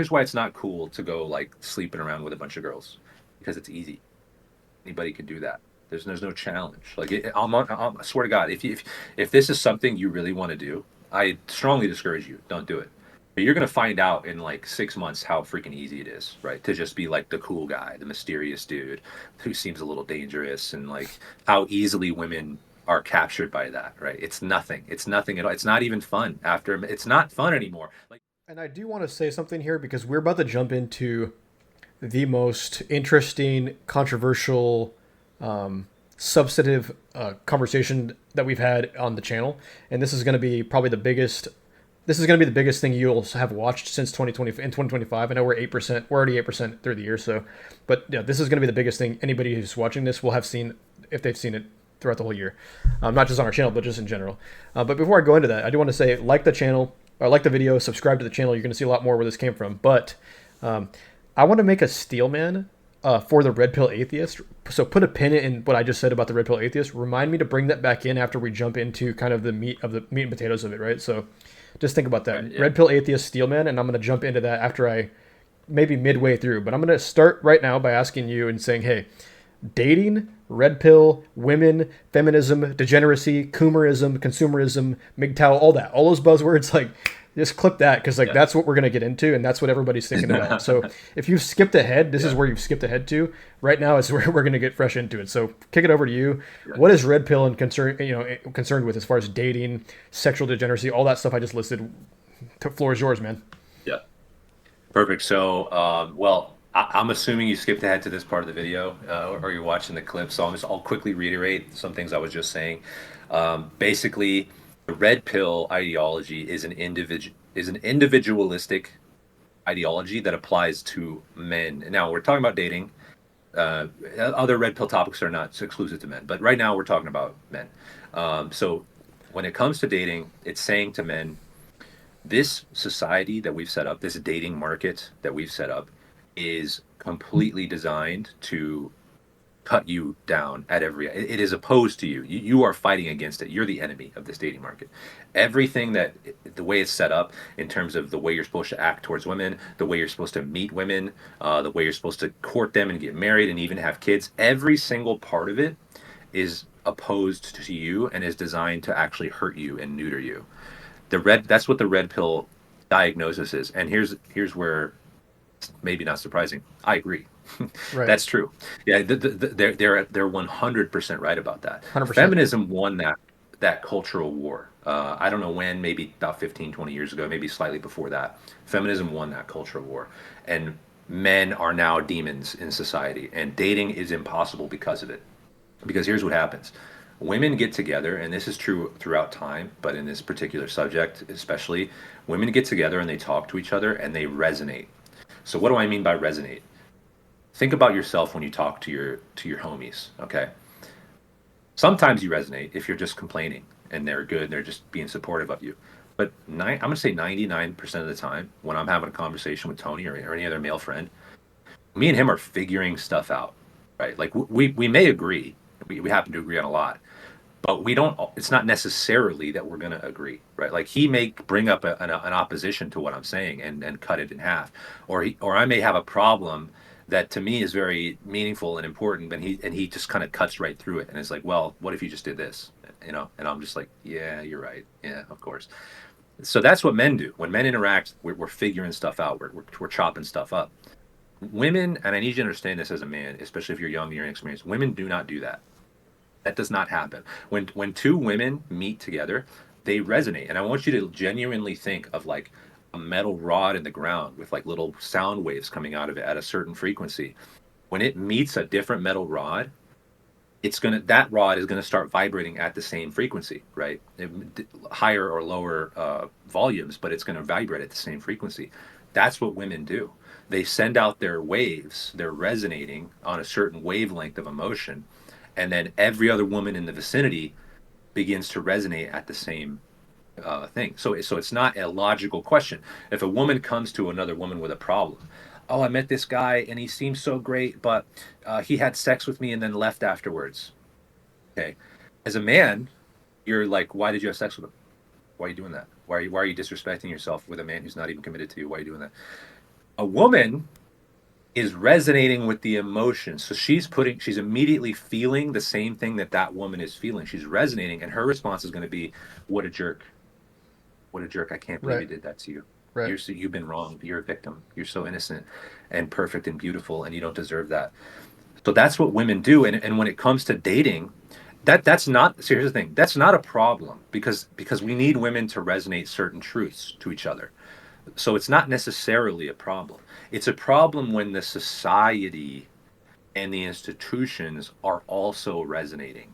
Here's why it's not cool to go like sleeping around with a bunch of girls, because it's easy. Anybody can do that. There's no challenge. Like I swear to God, if this is something you really want to do, I strongly discourage you. Don't do it. But you're gonna find out in like 6 months how freaking easy it is, right? To just be like the cool guy, the mysterious dude who seems a little dangerous, and like how easily women are captured by that, right? It's nothing. It's nothing at all. It's not even fun. After it's not fun anymore. Like And I do want to say something here because we're about to jump into the most interesting, controversial, substantive conversation that we've had on the channel, and this is going to be probably the biggest. This is going to be the biggest thing you'll have watched since 2020 in 2025. I know we're 8%. We're already 8% through the year, so but yeah, this is going to be the biggest thing anybody who's watching this will have seen if they've seen it throughout the whole year, not just on our channel, but just in general. But before I go into that, I do want to say like the channel, or like the video, subscribe to the channel. You're going to see a lot more where this came from. But um, I want to make a Steelman for the Red Pill Atheist. So put a pin in what I just said about the Red Pill Atheist. Remind me to bring that back in after we jump into kind of the meat and potatoes of it, right? So just think about that. right, yeah. Red Pill Atheist Steelman, and I'm going to jump into that after I maybe midway through. But I'm going to start right now by asking you and saying, hey, dating, red pill, women, feminism, degeneracy, coomerism, consumerism, MGTOW, all that, all those buzzwords, like just clip that because like Yeah. that's what we're gonna get into and that's what everybody's thinking about. So if you've skipped ahead, this is Yeah. where you've skipped ahead to. Right now is where we're gonna get fresh into it. So kick it over to you. Yeah. What is red pill and concerned with as far as dating, sexual degeneracy, all that stuff I just listed? The floor is yours, man. Yeah. Perfect. So, well, I'm assuming you skipped ahead to this part of the video, or you're watching the clip. So I'll quickly reiterate some things I was just saying. Basically, the red pill ideology is an individualistic ideology that applies to men. Now we're talking about dating. Other red pill topics are not exclusive to men, but right now we're talking about men. So when it comes to dating, it's saying to men, this society that we've set up, this dating market that we've set up, is completely designed to cut you down at every. It is opposed to you. You are fighting against it. You're the enemy of this dating market. Everything that the way it's set up in terms of the way you're supposed to act towards women, the way you're supposed to meet women, the way you're supposed to court them and get married and even have kids. Every single part of it is opposed to you and is designed to actually hurt you and neuter you. That's what the red pill diagnosis is. And here's where maybe not surprising. I agree. Right. That's true. Yeah, they're 100% right about that. 100%. Feminism won that cultural war. I don't know when, maybe about 15, 20 years ago, maybe slightly before that. Feminism won that cultural war, and men are now demons in society, and dating is impossible because of it. Because here's what happens: women get together, and this is true throughout time, but in this particular subject especially, women get together and they talk to each other and they resonate. So what do I mean by resonate? Think about yourself when you talk to your homies, okay? Sometimes you resonate if you're just complaining and they're good and they're just being supportive of you. But I'm going to say 99% of the time when I'm having a conversation with Tony or any other male friend, me and him are figuring stuff out, right? Like we may agree, we happen to agree on a lot, but we don't. It's not necessarily that we're going to agree, right? Like he may bring up an opposition to what I'm saying and cut it in half, or I may have a problem that to me is very meaningful and important, but he just kind of cuts right through it and it's like, well, what if you just did this, you know? And I'm just like, yeah, you're right, yeah, of course. So that's what men do when men interact. We're figuring stuff out. We're chopping stuff up. Women, and I need you to understand this as a man, especially if you're young and you're inexperienced, women do not do that. That does not happen. When two women meet together, they resonate. And I want you to genuinely think of like a metal rod in the ground with like little sound waves coming out of it at a certain frequency. When it meets a different metal rod, that rod is gonna start vibrating at the same frequency, right? Higher or lower volumes, but it's gonna vibrate at the same frequency. That's what women do. They send out their waves. They're resonating on a certain wavelength of emotion, and then every other woman in the vicinity begins to resonate at the same thing. So it's not a logical question. If a woman comes to another woman with a problem, oh, I met this guy and he seems so great, but he had sex with me and then left afterwards. Okay, as a man, you're like, why did you have sex with him? Why are you doing that? Why are you disrespecting yourself with a man who's not even committed to you? Why are you doing that? A woman is resonating with the emotion. So she's immediately feeling the same thing that that woman is feeling. She's resonating, and her response is going to be, "What a jerk! What a jerk! I can't believe he Right. did that to you. Right. You've been wrong. You're a victim. You're so innocent and perfect and beautiful, and you don't deserve that." So that's what women do. And when it comes to dating, that's not. So here's the thing. That's not a problem because we need women to resonate certain truths to each other. So it's not necessarily a problem. It's a problem when the society and the institutions are also resonating.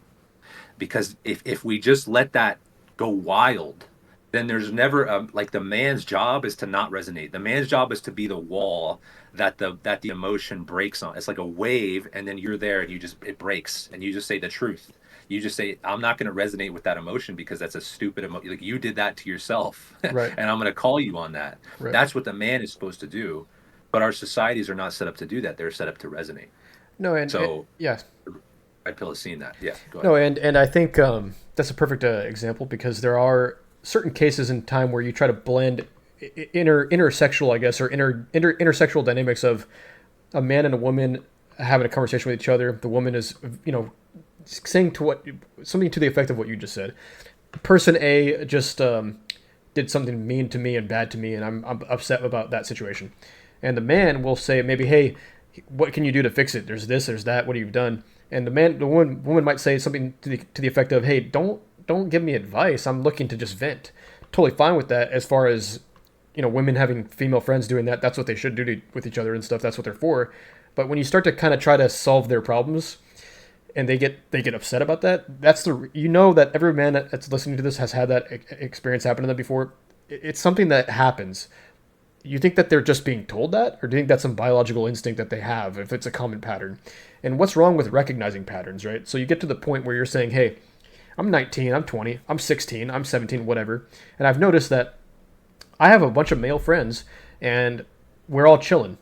Because if we just let that go wild, then there's never like the man's job is to not resonate. The man's job is to be the wall that the emotion breaks on. It's like a wave, and then you're there, and you just it breaks, and you just say the truth. You just say, "I'm not going to resonate with that emotion because that's a stupid emotion. Like you did that to yourself, Right. and I'm going to call you on that." Right. That's what the man is supposed to do, but our societies are not set up to do that. They're set up to resonate. No, and So yeah, red pill has seen that. Yeah, go ahead. no, and I think that's a perfect example because there are certain cases in time where you try to blend intersexual, I guess, or intersexual dynamics of a man and a woman having a conversation with each other. The woman is, saying to what something to the effect of what you just said. Person A just did something mean to me and bad to me, and I'm upset about that situation. And the man will say maybe, hey, what can you do to fix it? There's this, there's that. What have you done? And the woman might say something to the effect of, hey, don't give me advice. I'm looking to just vent. Totally fine with that. As far as women having female friends doing that, that's what they should do with each other and stuff. That's what they're for. But when you start to kind of try to solve their problems, and they get upset about that. That's that every man that's listening to this has had that experience happen to them before. It's something that happens. You think that they're just being told that, or do you think that's some biological instinct that they have if it's a common pattern? And what's wrong with recognizing patterns, right? So you get to the point where you're saying, hey, I'm 19, I'm 20, I'm 16, I'm 17, whatever, and I've noticed that I have a bunch of male friends, and we're all chilling.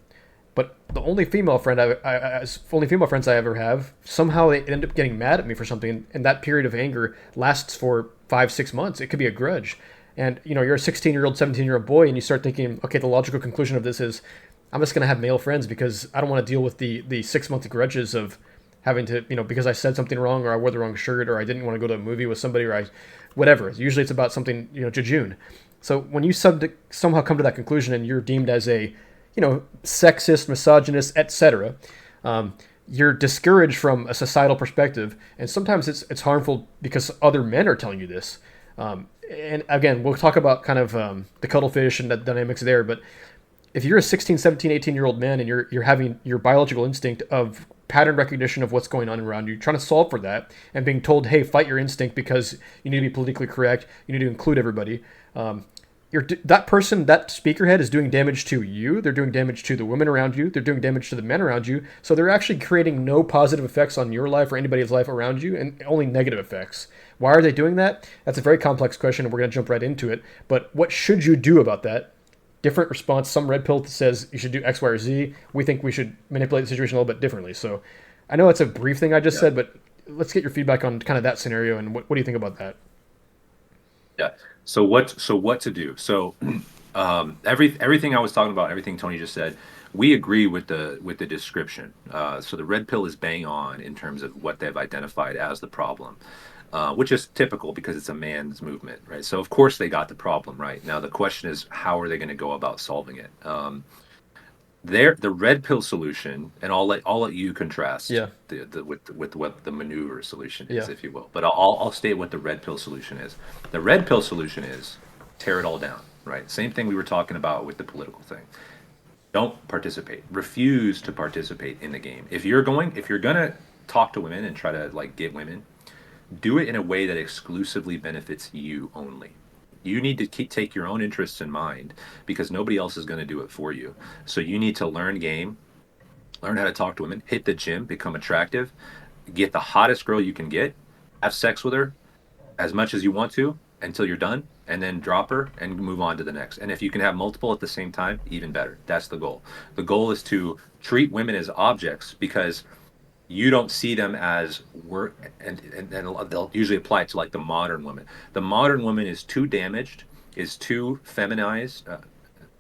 But the only female friend only female friends I ever have, somehow they end up getting mad at me for something, and that period of anger lasts for 5 6 months. It could be a grudge, and you're a 16-year-old, 17-year-old boy, and you start thinking, okay, the logical conclusion of this is, I'm just gonna have male friends because I don't want to deal with the 6 month grudges of having to, because I said something wrong, or I wore the wrong shirt, or I didn't want to go to a movie with somebody, or I, whatever. Usually it's about something, jejune. So when you somehow come to that conclusion and you're deemed as a sexist, misogynist, etc. You're discouraged from a societal perspective, and sometimes it's harmful because other men are telling you this. And again, we'll talk about kind of the cuttlefish and the dynamics there, but if you're a 16, 17, 18-year-old man and you're having your biological instinct of pattern recognition of what's going on around you, trying to solve for that, and being told, hey, fight your instinct because you need to be politically correct, you need to include everybody, that person, that speakerhead is doing damage to you. They're doing damage to the women around you. They're doing damage to the men around you. So they're actually creating no positive effects on your life or anybody's life around you, and only negative effects. Why are they doing that? That's a very complex question, and we're going to jump right into it. But what should you do about that? Different response. Some red pill says you should do X, Y, or Z. We think we should manipulate the situation a little bit differently. So I know it's a brief thing I just Yeah. said, but let's get your feedback on kind of that scenario, and what do you think about that? Yeah. So what to do? So everything I was talking about, everything Tony just said, we agree with the description. So the red pill is bang on in terms of what they've identified as the problem, which is typical because it's a man's movement, right? So of course they got the problem right. Now the question is, how are they going to go about solving it? The red pill solution, and I'll let you contrast Yeah. with what the maneuver solution Yeah. is, if you will. But I'll state what the red pill solution is. The red pill solution is tear it all down, right? Same thing we were talking about with the political thing. Don't participate. Refuse to participate in the game. If you're gonna talk to women and try to like get women, do it in a way that exclusively benefits you only. You need to take your own interests in mind because nobody else is going to do it for you. So you need to learn game, learn how to talk to women, hit the gym, become attractive, get the hottest girl you can get, have sex with her as much as you want to until you're done, and then drop her and move on to the next. And if you can have multiple at the same time, even better. That's the goal. The goal is to treat women as objects because you don't see them as work, and they'll usually apply it to like the modern woman. The modern woman is too damaged, is too feminized,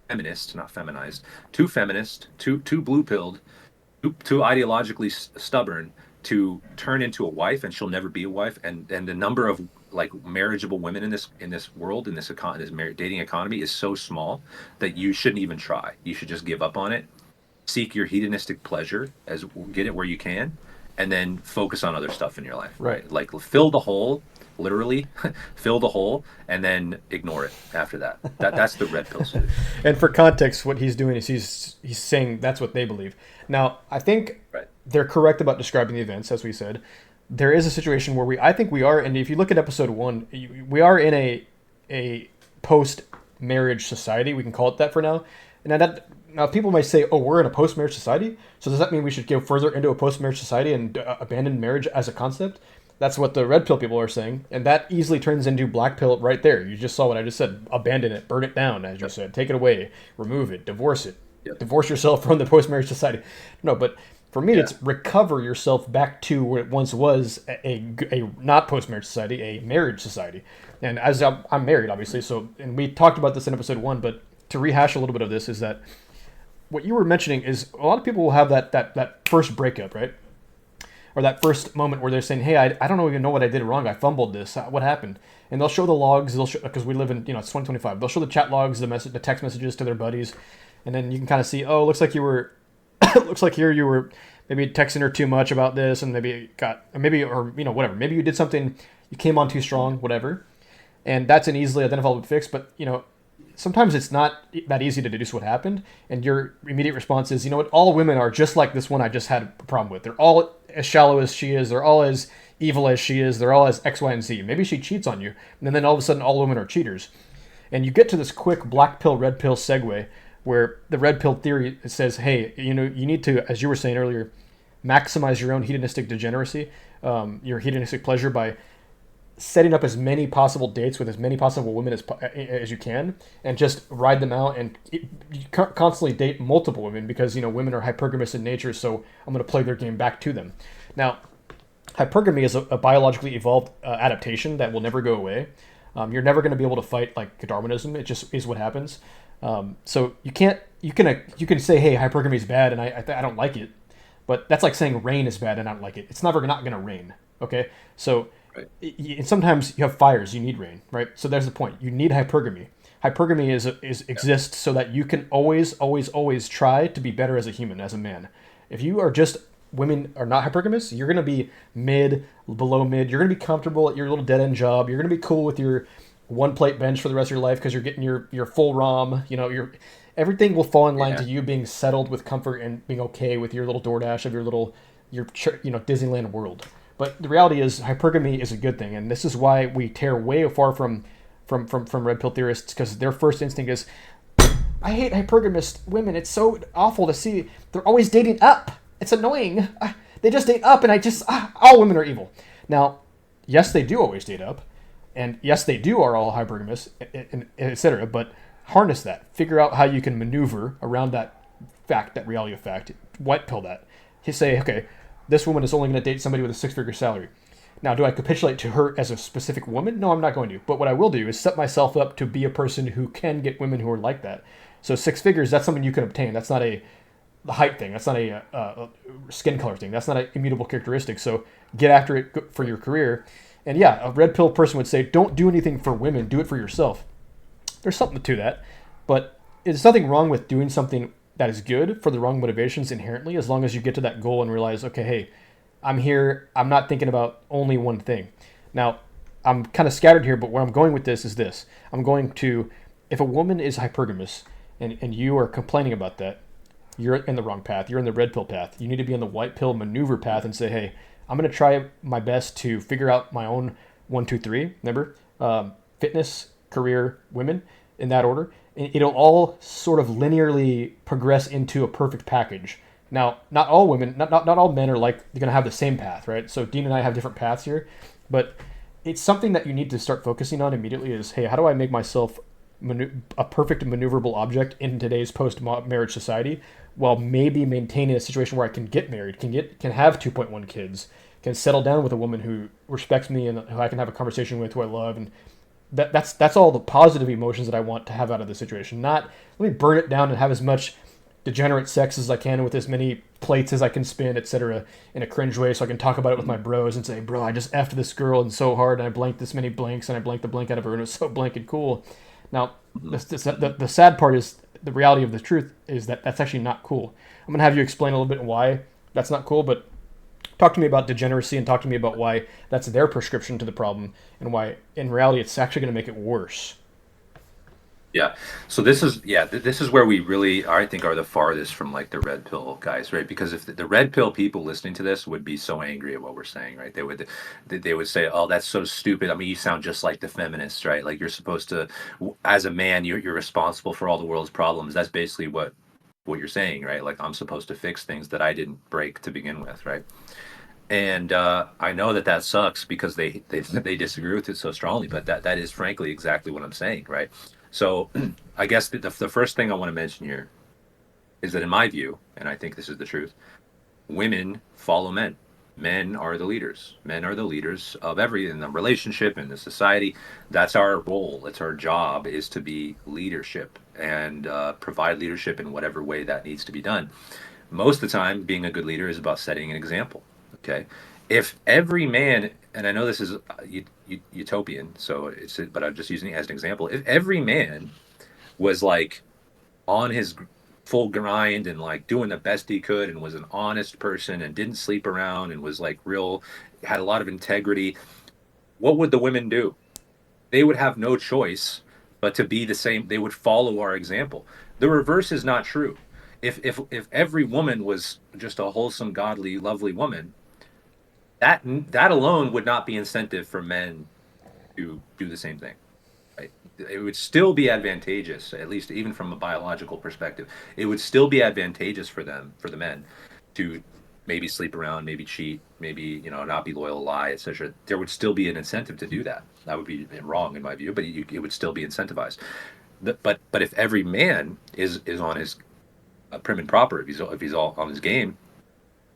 feminist, not feminized, too feminist, too blue pilled, too ideologically stubborn to turn into a wife, and she'll never be a wife. And the number of like marriageable women in this world, in this dating economy is so small that you shouldn't even try. You should just give up on it. Seek your hedonistic pleasure, as get it where you can, and then focus on other stuff in your life. Right. Like fill the hole, literally fill the hole, and then ignore it after that. That's the red pill solution. And for context, what he's doing is he's saying that's what they believe. Now, I think Right. they're correct about describing the events, as we said. There is a situation where I think we are, and if you look at episode one, we are in a post marriage society. We can call it that for now. And now people might say, "Oh, we're in a post marriage society." So does that mean we should go further into a post marriage society and abandon marriage as a concept? That's what the red pill people are saying, and that easily turns into black pill right there. You just saw what I just said: abandon it, burn it down, as you said, take it away, remove it, divorce it, Yep. divorce yourself from the post marriage society. No, but for me, Yeah. it's recover yourself back to where it once was a not post marriage society, a marriage society. And as I'm married, obviously, so and we talked about this in episode one, but to rehash a little bit of this is that what you were mentioning is a lot of people will have that first breakup, right? Or that first moment where they're saying, "Hey, I don't even know what I did wrong. I fumbled this. What happened?" And they'll show the logs. They'll show, because we live in, it's 2025. They'll show the chat logs, the text messages to their buddies, and then you can kind of see, oh, looks like you were, looks like here you were maybe texting her too much about this, and maybe it got maybe or whatever. Maybe you did something, you came on too strong, whatever, and that's an easily identifiable fix. But sometimes it's not that easy to deduce what happened, and your immediate response is, you know what, all women are just like this one I just had a problem with. They're all as shallow as she is. They're all as evil as she is. They're all as X, Y, and Z. Maybe she cheats on you, and then all of a sudden all women are cheaters. And you get to this quick black pill, red pill segue where the red pill theory says, hey, you need to, as you were saying earlier, maximize your own hedonistic degeneracy, your hedonistic pleasure by setting up as many possible dates with as many possible women as you can, and just ride them out and constantly date multiple women because women are hypergamous in nature. So I'm going to play their game back to them. Now, hypergamy is a biologically evolved adaptation that will never go away. You're never going to be able to fight like Darwinism. It just is what happens. So you can say, hey, hypergamy is bad and I don't like it, but that's like saying rain is bad and I don't like it. It's never not going to rain. Okay, so. Right. And sometimes you have fires, you need rain, right? So there's the point. You need hypergamy. Hypergamy exists so that you can always try to be better as a human, as a man. If you are just women are not hypergamous, you're going to be mid, below mid. You're going to be comfortable at your little dead end job. You're going to be cool with your one plate bench for the rest of your life because you're getting your full ROM. Everything will fall in line Yeah. to you being settled with comfort and being okay with your little DoorDash of your Disneyland world. But the reality is, hypergamy is a good thing, and this is why we tear way far from red pill theorists, because their first instinct is, I hate hypergamous women. It's so awful to see. They're always dating up. It's annoying. They just date up, and all women are evil. Now, yes, they do always date up, and yes, they do are all hypergamous, and etc. But harness that. Figure out how you can maneuver around that reality of fact. White pill that. You say, okay, this woman is only going to date somebody with a six-figure salary. Now, do I capitulate to her as a specific woman? No, I'm not going to. But what I will do is set myself up to be a person who can get women who are like that. So six figures, that's something you can obtain. That's not a height thing. That's not a skin color thing. That's not an immutable characteristic. So get after it for your career. And yeah, a red pill person would say, don't do anything for women. Do it for yourself. There's something to that. But there's nothing wrong with doing something that is good for the wrong motivations inherently, as long as you get to that goal and realize, okay, hey, I'm here. I'm not thinking about only one thing. Now, I'm kind of scattered here, but where I'm going with this is this. I'm going to, if a woman is hypergamous and you are complaining about that, you're in the wrong path. You're in the red pill path. You need to be on the white pill maneuver path and say, hey, I'm going to try my best to figure out my own 1, 2, 3. Remember, fitness, career, women, in that order. It'll all sort of linearly progress into a perfect package. Now, not all women, not all men are like they're going to have the same path, right? So Dean and I have different paths here, but it's something that you need to start focusing on immediately. Is, hey, how do I make myself a perfect maneuverable object in today's post-marriage society, while maybe maintaining a situation where I can get married, can have 2.1 kids, can settle down with a woman who respects me and who I can have a conversation with, who I love, and that's all the positive emotions that I want to have out of the situation. Not let me burn it down and have as much degenerate sex as I can with as many plates as I can spin, etc., in a cringe way, so I can talk about it with my bros and say, "Bro, I just effed this girl and so hard, and I blanked this many blanks, and I blanked the blank out of her, and it was so blank and cool." Now, Mhm. the sad part is the reality of the truth is that that's actually not cool. I'm gonna have you explain a little bit why that's not cool, but talk to me about degeneracy and talk to me about why that's their prescription to the problem and why in reality it's actually going to make it worse. Yeah. So this is yeah, this is where we really I think are the farthest from like the red pill guys, right? Because if the red pill people listening to this would be so angry at what we're saying, right? They would say, "Oh, that's so stupid. I mean, you sound just like the feminists, right? Like you're supposed to as a man, you're responsible for all the world's problems." That's basically what you're saying, right? Like I'm supposed to fix things that I didn't break to begin with, right? And I know that that sucks because they disagree with it so strongly, but that is frankly exactly what I'm saying, right? So I guess the first thing I want to mention here is that in my view, and I think this is the truth, women follow men. Men are the leaders. Men are the leaders of everything in the relationship in the society. That's our role. It's our job is to be leadership and provide leadership in whatever way that needs to be done. Most of the time, being a good leader is about setting an example. Okay, if every man, and I know this is utopian, so but I'm just using it as an example. If every man was like on his full grind and like doing the best he could and was an honest person and didn't sleep around and was like real, had a lot of integrity, what would the women do? They would have no choice but to be the same. They would follow our example. The reverse is not true. If every woman was just a wholesome, godly, lovely woman, that alone would not be incentive for men to do the same thing. Right? It would still be advantageous, at least even from a biological perspective. It would still be advantageous for them, for the men, to maybe sleep around, maybe cheat, maybe not be loyal, lie, etc. There would still be an incentive to do that. That would be wrong in my view, but it would still be incentivized. But if every man is on his prim and proper, if he's all on his game,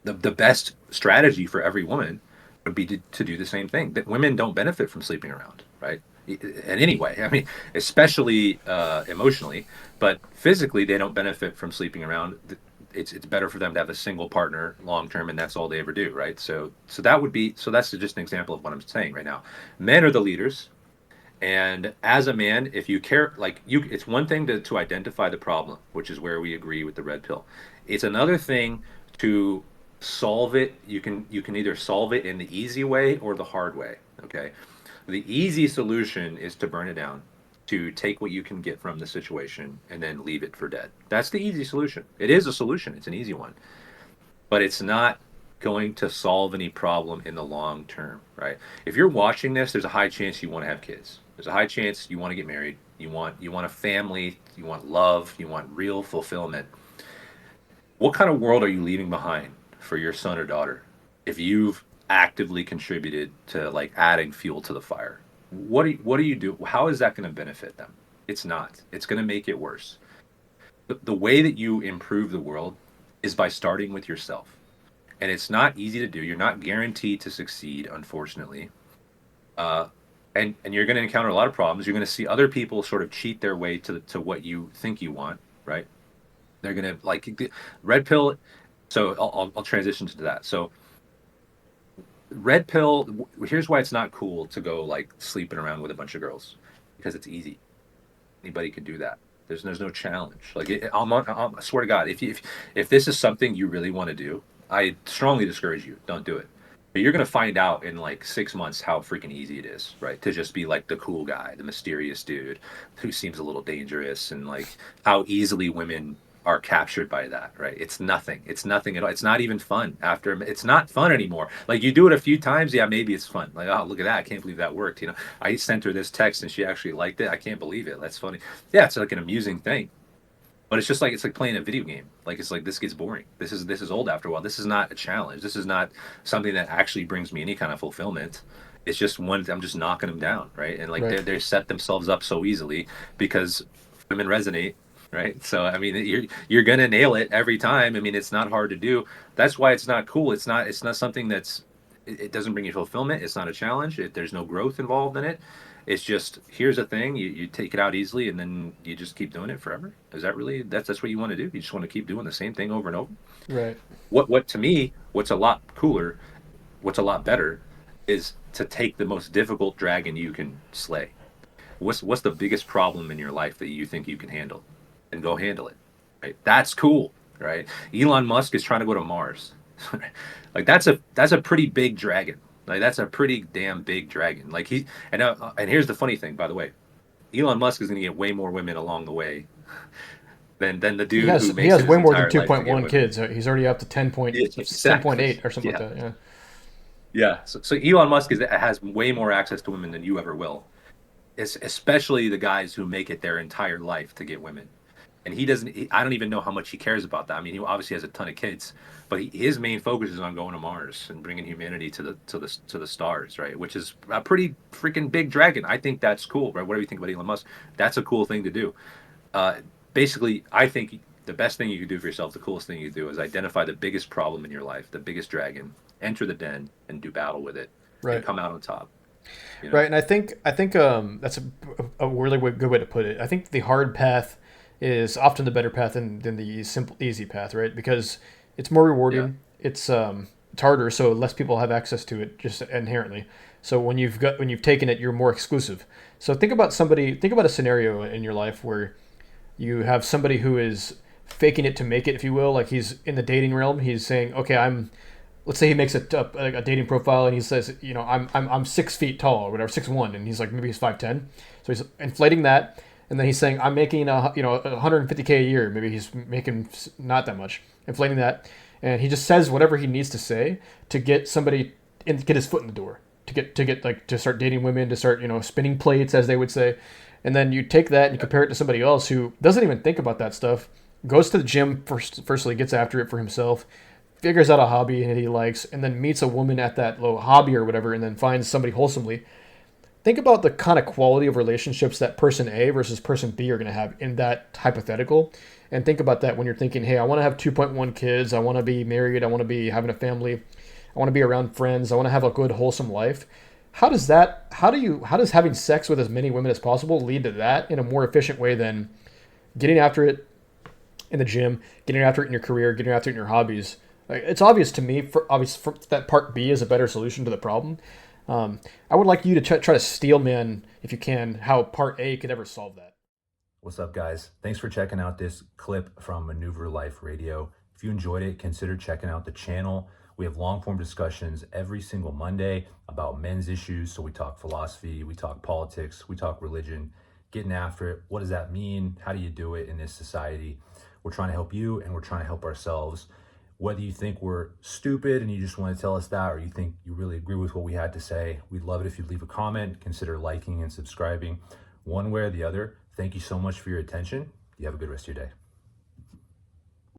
the best strategy for every woman would be to do the same thing. That women don't benefit from sleeping around, right? In any way, I mean, especially emotionally, but physically, they don't benefit from sleeping around. It's better for them to have a single partner long term, and that's all they ever do, right? So that's just an example of what I'm saying right now. Men are the leaders, and as a man, if you care, like it's one thing to identify the problem, which is where we agree with the red pill. It's another thing to solve it. You can either solve it in the easy way or the hard way. Okay. The easy solution is to burn it down, to take what you can get from the situation and then leave it for dead. That's the easy solution. It is a solution. It's an easy one, but it's not going to solve any problem in the long term, right? If you're watching this, there's a high chance you want to have kids. There's a high chance you want to get married. You want a family, you want love, you want real fulfillment. What kind of world are you leaving behind for your son or daughter if you've actively contributed to like adding fuel to the fire? What do you do? How is that going to benefit them? It's not. It's going to make it worse. The way that you improve the world is by starting with yourself, and it's not easy to do. You're not guaranteed to succeed, unfortunately. Uh, and you're going to encounter a lot of problems. You're going to see other people sort of cheat their way to what you think you want, right? They're going to like red pill. So I'll transition to that. So red pill. Here's why it's not cool to go like sleeping around with a bunch of girls because it's easy. Anybody can do that. There's no challenge. Like I swear to God, if this is something you really want to do, I strongly discourage you. Don't do it. But you're gonna find out in like 6 months how freaking easy it is, right? To just be like the cool guy, the mysterious dude who seems a little dangerous, and like how easily women are captured by that, right? It's nothing. It's nothing at all. It's not even fun after. It's not fun anymore. Like you do it a few times, yeah, maybe it's fun. Like, oh, look at that! I can't believe that worked. I sent her this text and she actually liked it. I can't believe it. That's funny. Yeah, it's like an amusing thing. But it's like playing a video game. Like it's like this gets boring. This is old after a while. This is not a challenge. This is not something that actually brings me any kind of fulfillment. It's just one I'm just knocking them down, right? And like Right. they set themselves up so easily because women resonate, right? So I mean you're gonna nail it every time. I mean it's not hard to do. That's why it's not cool. It's not something it doesn't bring you fulfillment. It's not a challenge. There's no growth involved in it. It's just here's a thing, you take it out easily and then you just keep doing it forever. Is that really that's what you want to do? You just want to keep doing the same thing over and over? Right. What to me, what's a lot cooler, what's a lot better is to take the most difficult dragon you can slay. What's the biggest problem in your life that you think you can handle? And go handle it. Right? That's cool, right? Elon Musk is trying to go to Mars. Like that's a pretty big dragon. Like that's a pretty damn big dragon. Like he and here's the funny thing, by the way. Elon Musk is going to get way more women along the way than the He dude who has he makes has it his way more than entire life to get 2.1 women. kids. He's already up to Yeah, 10.8 exactly. or something like Yeah. that. Yeah. Yeah. So Elon Musk has way more access to women than you ever will. Especially the guys who make it their entire life to get women. And he doesn't. I don't even know how much he cares about that. I mean, he obviously has a ton of kids, but his main focus is on going to Mars and bringing humanity to the stars, right? Which is a pretty freaking big dragon. I think that's cool, right? Whatever you think about Elon Musk, that's a cool thing to do. Uh, Basically, I think the best thing you can do for yourself, the coolest thing you can do, is identify the biggest problem in your life, the biggest dragon, enter the den, and do battle with it, and Right. come out on top. You Right. know? And I think that's a really good way to put it. I think the hard path is often the better path than the simple easy path, right? Because it's more Yeah. rewarding. It's harder, so less people have access to it just inherently. So when you've taken it, you're more exclusive. So think about a scenario in your life where you have somebody who is faking it to make it, if you will. Like he's in the dating realm. He's saying, okay, let's say he makes a dating profile and he says, I'm 6 feet tall or whatever, 6'1", and he's like maybe he's 5'10", so he's inflating that, and then he's saying I'm making 150K a year, maybe he's making not that much, inflating that, and he just says whatever he needs to say to get somebody get his foot in the door, to get like to start dating women, to start spinning plates as they would say, and then you take that and you compare it to somebody else who doesn't even think about that stuff, goes to the gym firstly, gets after it for himself, figures out a hobby that he likes, and then meets a woman at that low hobby or whatever, and then finds somebody wholesomely. Think about the kind of quality of relationships that person A versus person B are going to have in that hypothetical. And think about that when you're thinking, hey, I want to have 2.1 kids. I want to be married. I want to be having a family. I want to be around friends. I want to have a good, wholesome life. How does having sex with as many women as possible lead to that in a more efficient way than getting after it in the gym, getting after it in your career, getting after it in your hobbies? Like, it's obvious to me, that part B is a better solution to the problem. I would like you to try to steel man, if you can, how part A could ever solve that. What's up, guys? Thanks for checking out this clip from Maneuver Life Radio. If you enjoyed it, consider checking out the channel. We have long form discussions every single Monday about men's issues. So we talk philosophy, we talk politics, we talk religion, getting after it. What does that mean? How do you do it in this society? We're trying to help you and we're trying to help ourselves. Whether you think we're stupid and you just want to tell us that, or you think you really agree with what we had to say, we'd love it if you'd leave a comment, consider liking and subscribing one way or the other. Thank you so much for your attention. You have a good rest of your day.